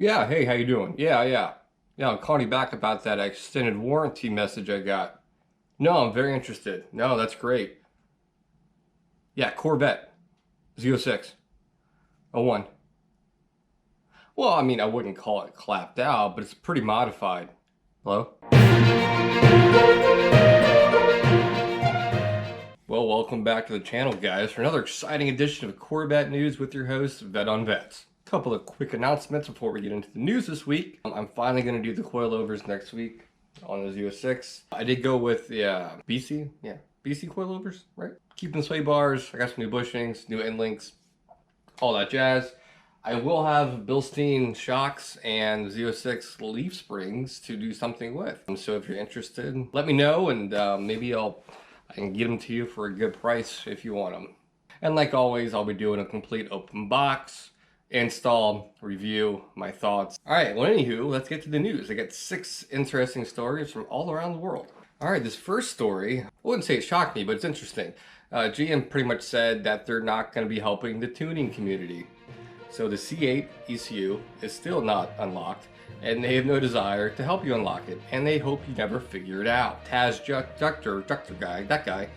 Yeah, hey, how you doing? Yeah, I'm calling you back about that extended warranty message I got. No, I'm very interested. No, that's great. Yeah, Corvette, Z06, '01. Well, I mean, I wouldn't call it clapped out, but it's pretty modified. Hello? Well, welcome back to the channel, guys, for another exciting edition of Corvette News with your host, VetOnVettes. A couple of quick announcements before we get into the news this week. I'm finally going to do the coilovers next week on the Z06. I did go with the BC coilovers, right? Keeping the sway bars. I got some new bushings, new end links, all that jazz. I will have Bilstein shocks and Z06 leaf springs to do something with. So if you're interested, let me know, and maybe I can get them to you for a good price if you want them. And like always, I'll be doing a complete open box, install, review, my thoughts. All right, well, anywho, let's get to the news. I got 6 interesting stories from all around the world. All right, this first story, I wouldn't say it shocked me, but it's interesting. GM pretty much said that they're not going to be helping the tuning community. So the C8 ECU is still not unlocked, and they have no desire to help you unlock it, and they hope you never figure it out. Taz Juctor guy, that guy,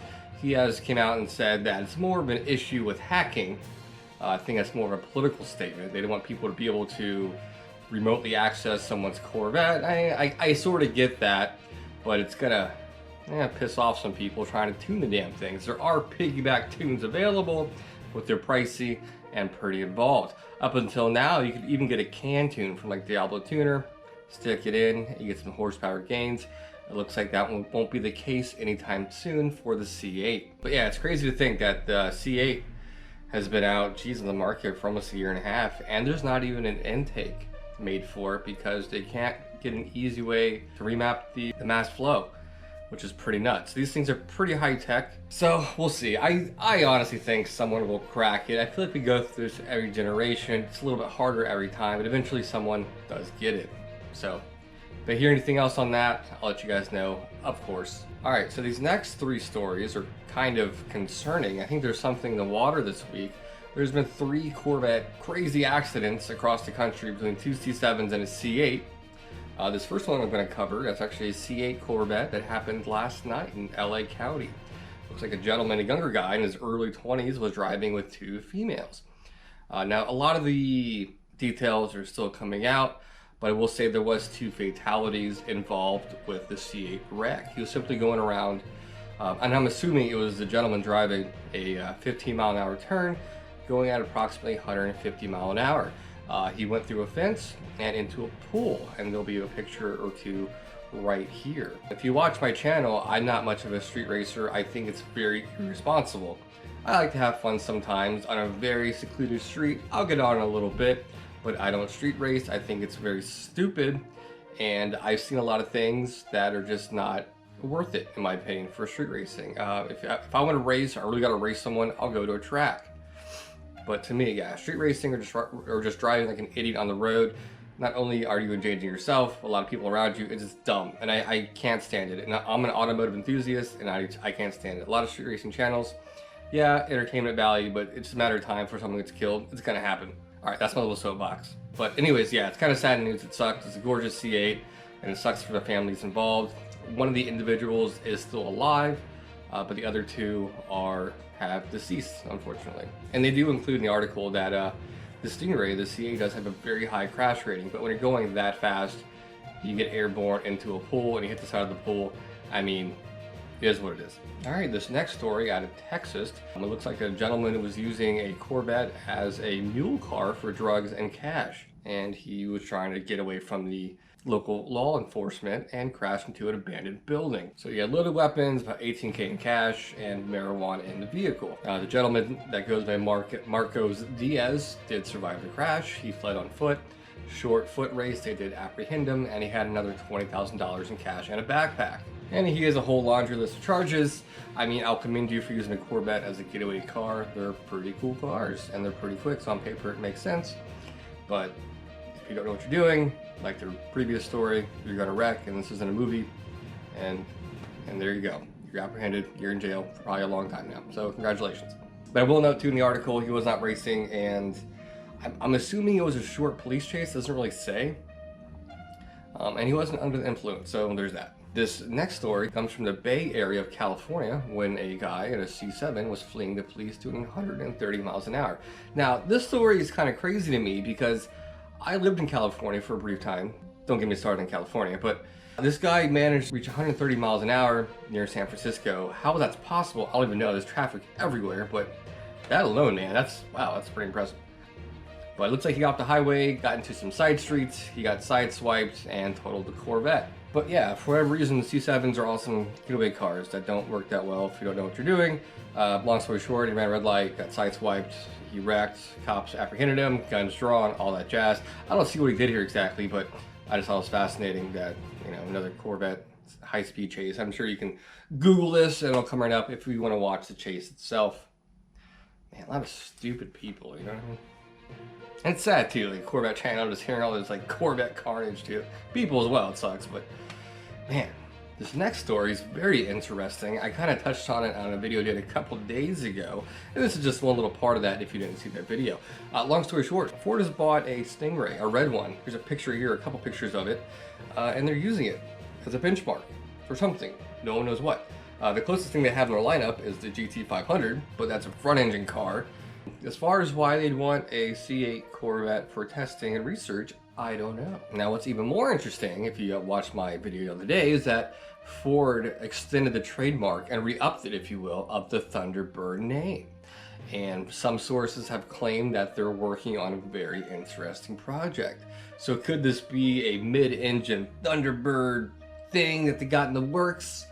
he has came out and said that it's more of an issue with hacking. I think that's more of a political statement. They don't want people to be able to remotely access someone's Corvette. I sort of get that, but it's gonna piss off some people trying to tune the damn things. There are piggyback tunes available, but they're pricey and pretty involved. Up until now, you could even get a can tune from like Diablo Tuner, stick it in, you get some horsepower gains. It looks like that won't be the case anytime soon for the C8. But yeah, it's crazy to think that the C8 has been out, on the market for almost a year and a half, and there's not even an intake made for it because they can't get an easy way to remap the mass flow, which is pretty nuts. These things are pretty high tech, so we'll see. I honestly think someone will crack it. I feel like we go through this every generation. It's a little bit harder every time, but eventually someone does get it. So if I hear anything else on that, I'll let you guys know, of course. All right, so these next 3 stories are kind of concerning. I think there's something in the water this week. There's been 3 Corvette crazy accidents across the country between 2 C7s and a C8. This first one I'm going to cover, that's actually a C8 Corvette that happened last night in LA County. Looks like a gentleman, a younger guy in his early 20s, was driving with 2 females. Now, a lot of the details are still coming out, but I will say there was 2 fatalities involved with the C8 wreck. He was simply going around, and I'm assuming it was the gentleman driving a 15-mile-an-hour turn, going at approximately 150 miles an hour. He went through a fence and into a pool, and there'll be a picture or 2 right here. If you watch my channel, I'm not much of a street racer. I think it's very irresponsible. I like to have fun sometimes on a very secluded street. I'll get on a little bit, but I don't street race. I think it's very stupid, and I've seen a lot of things that are just not worth it, in my opinion, for street racing. If I want to race, or I really got to race someone, I'll go to a track. But to me, yeah, street racing or just driving like an idiot on the road, not only are you endangering yourself, a lot of people around you, it's just dumb. And I can't stand it. And I'm an automotive enthusiast, and I can't stand it. A lot of street racing channels, yeah, entertainment value, but it's a matter of time for someone gets killed. It's gonna happen. All right, that's my little soapbox. But anyways, yeah, it's kind of sad news. It sucks. It's a gorgeous C8, and it sucks for the families involved. One of the individuals is still alive, but the other 2 have deceased, unfortunately. And they do include in the article that the Stingray, the C8, does have a very high crash rating, but when you're going that fast, you get airborne into a pool and you hit the side of the pool. I mean, it is what it is. All right, this next story out of Texas. It looks like a gentleman who was using a Corvette as a mule car for drugs and cash, and he was trying to get away from the local law enforcement and crashed into an abandoned building. So he had loaded weapons, about 18K in cash, and marijuana in the vehicle. The gentleman that goes by Marcos Diaz did survive the crash. He fled on foot. Short foot race, they did apprehend him, and he had another $20,000 in cash and a backpack. And he has a whole laundry list of charges. I mean, I'll commend you for using a Corvette as a getaway car. They're pretty cool cars, and they're pretty quick, so on paper it makes sense. But if you don't know what you're doing, like the previous story, you're gonna wreck, and this isn't a movie, and there you go. You're apprehended, you're in jail for probably a long time now, so congratulations. But I will note too in the article, he was not racing, and I'm assuming it was a short police chase, doesn't really say. And he wasn't under the influence, so there's that. This next story comes from the Bay Area of California when a guy in a C7 was fleeing the police doing 130 miles an hour. Now, this story is kind of crazy to me because I lived in California for a brief time. Don't get me started in California, but this guy managed to reach 130 miles an hour near San Francisco. How that's possible, I don't even know. There's traffic everywhere, but that alone, man, wow, that's pretty impressive. But it looks like he got off the highway, got into some side streets, he got sideswiped and totaled the Corvette. But yeah, for whatever reason, the C7s are awesome getaway cars that don't work that well if you don't know what you're doing. Long story short, he ran a red light, got sideswiped, he wrecked, cops apprehended him, guns drawn, all that jazz. I don't see what he did here exactly, but I just thought it was fascinating that, you know, another Corvette high-speed chase. I'm sure you can Google this and it'll come right up if you want to watch the chase itself. Man, a lot of stupid people, you know what I mean? And it's sad too, like Corvette channel, just hearing all this like Corvette carnage too. People as well, it sucks, but man, this next story is very interesting. I kind of touched on it on a video I did a couple days ago, and this is just one little part of that if you didn't see that video. Long story short, Ford has bought a Stingray, a red one. There's a picture here, a couple pictures of it, and they're using it as a benchmark for something. No one knows what. The closest thing they have in their lineup is the GT500, but that's a front engine car. As far as why they'd want a C8 Corvette for testing and research, I don't know. Now, what's even more interesting, if you watched my video the other day, is that Ford extended the trademark and re-upped it, if you will, of the Thunderbird name. And some sources have claimed that they're working on a very interesting project. So could this be a mid-engine Thunderbird thing that they got in the works?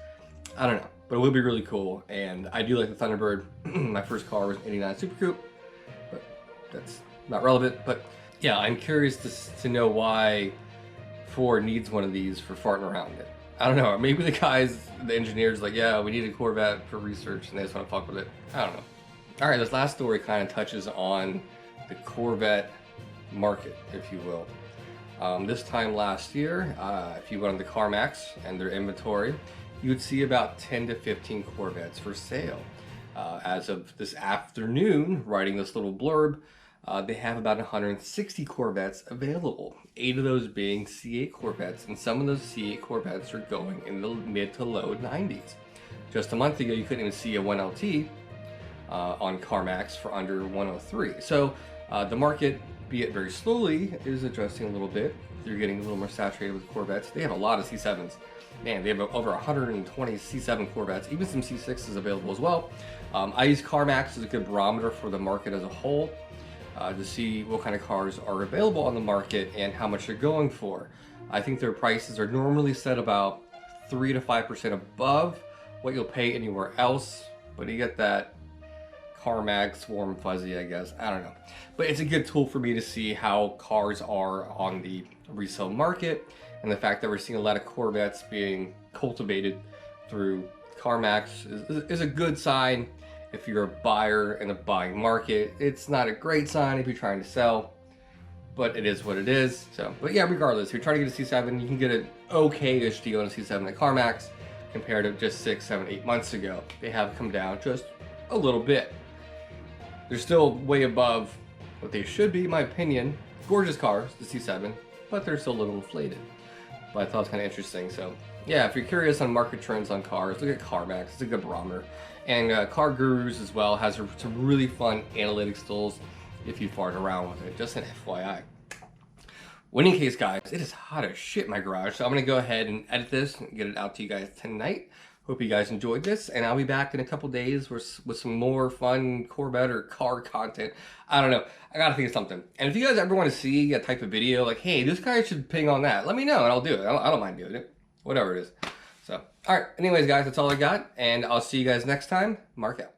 I don't know. But it would be really cool, and I do like the Thunderbird. My first car was an '89 Super Coupe, but that's not relevant. But yeah, I'm curious to know why Ford needs one of these for farting around it. I don't know, maybe the engineers like, yeah, we need a Corvette for research, and they just want to fuck with it. I don't know. All right, this last story kind of touches on the Corvette market, if you will. This time last year, if you went on the CarMax and their inventory, you would see about 10 to 15 Corvettes for sale. As of this afternoon, writing this little blurb, they have about 160 Corvettes available. 8 of those being C8 Corvettes, and some of those C8 Corvettes are going in the mid to low 90s. Just a month ago, you couldn't even see a 1LT on CarMax for under 103. So the market, be it very slowly, is adjusting a little bit. They're getting a little more saturated with Corvettes. They have a lot of C7s. Man, they have over 120 C7 Corvettes, even some C6s available as well. I use CarMax as a good barometer for the market as a whole to see what kind of cars are available on the market and how much they're going for. I think their prices are normally set about 3 to 5% above what you'll pay anywhere else, but you get that CarMax warm fuzzy, I guess. I don't know. But it's a good tool for me to see how cars are on the resale market, and the fact that we're seeing a lot of Corvettes being cultivated through CarMax is a good sign if you're a buyer in a buying market. It's not a great sign if you're trying to sell, but it is what it is. So, but yeah, regardless, if you're trying to get a C7, you can get an okay-ish deal on a C7 at CarMax compared to just 6, 7, 8 months ago. They have come down just a little bit. They're still way above what they should be, in my opinion. Gorgeous cars, the C7, but they're still a little inflated. But I thought it was kind of interesting. So yeah, if you're curious on market trends on cars, look at CarMax. It's a good barometer. And Car Gurus as well has some really fun analytics tools if you fart around with it. Just an FYI. Well, in any case, guys, it is hot as shit in my garage, so I'm going to go ahead and edit this and get it out to you guys tonight. Hope you guys enjoyed this, and I'll be back in a couple days with some more fun Corvette or car content. I don't know. I gotta think of something. And if you guys ever want to see a type of video, like, hey, this guy should ping on that, let me know, and I'll do it. I don't mind doing it. Whatever it is. So, alright. Anyways, guys, that's all I got, and I'll see you guys next time. Mark out.